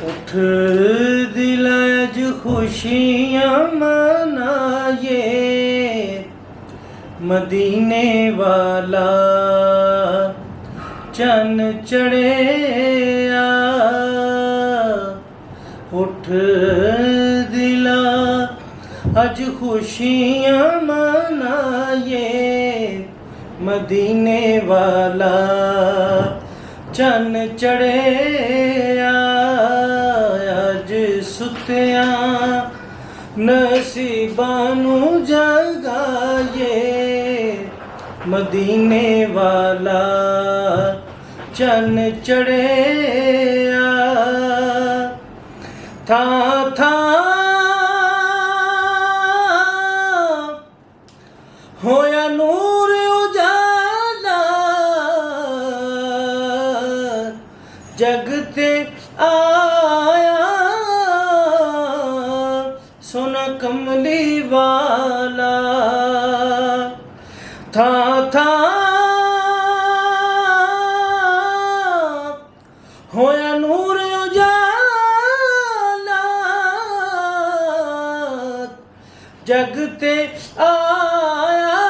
उठ दिल अज खुशियाँ मनाए मदीने वाला चन चढ़े आ। उठ दिला अज खुशियाँ मनाए मदीने वाला चन चढ़े आ। अज सुत्या नसीबां नू जगाए मदीने वाला चन चढ़े आ। था होया नूर उजाला जगते आया सोना कमली वाला। था होया नूर उजाला जगते आया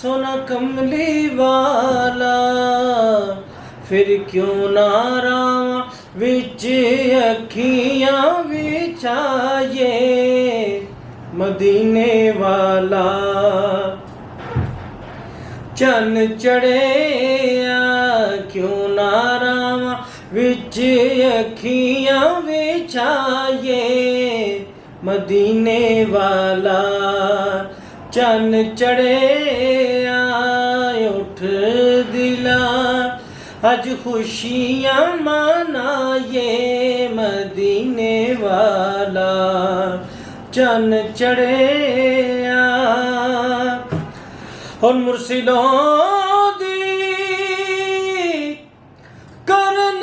सोना कमली वाला। फिर क्यों ना रावां विच अखियां विछाए मदीने वाला चन चढ़े आ। क्यों ना रावां विच अखियां विछाए मदीने वाला चन चढ़े आ। उठ दिला अज खुशियाँ मनाए मदीने वाला चन चढ़े आ। और मुर्शिदों दी करन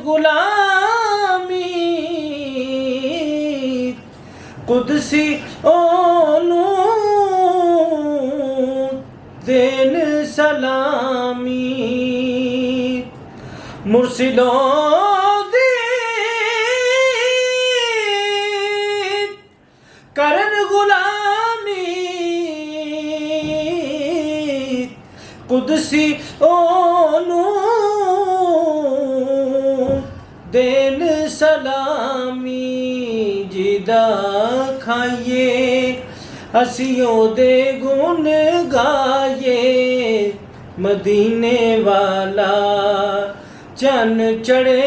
गुलामी कुदसी ओनू देन सलामी। मुर्शिदों दी करन गुलामी कुदसी ओनू देन सलामी। जिदा खाइए असियों दे गुण गाए मदीने वाला चन चढ़े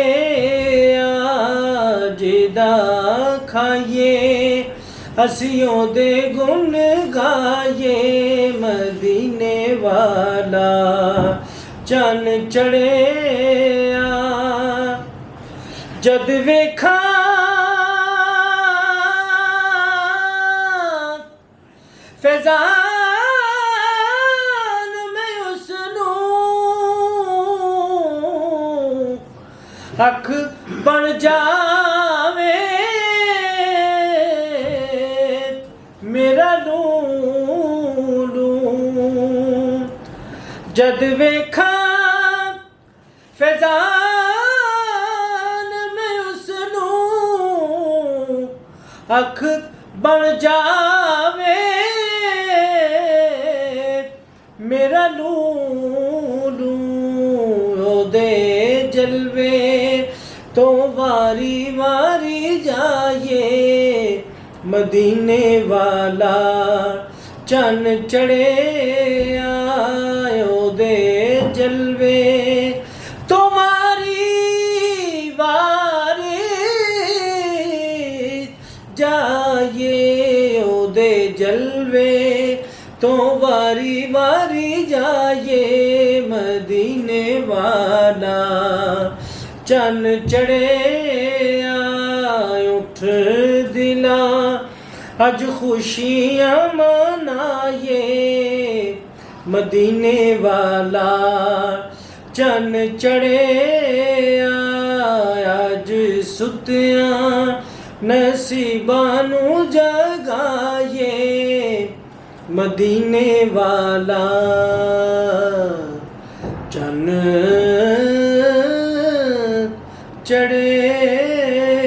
आ। जिदा खाइए असियों दे गुण गाए मदीने वाला चन चढ़े आ। जद वेखा फैजान में उसनू अख बन जावे मेरा लूलू। जद वेखा फैजान में उसनू अख बन जावे मेरा लूलू। ओदे जलवे तो वारी वारी जाए मदीने वाला चन चढ़े आए। ओदे जलवे तो वारी वारी जाए ओदे जलवे तो वारी वारी जाए मदीने वाला चन चढ़े आ। उठ दिला अज खुशियाँ मनाए मदीने वाला चन चढ़े आ। अज सुत्या नसीबां नू जगाए मदीने वाला चन ਚੜਿਆ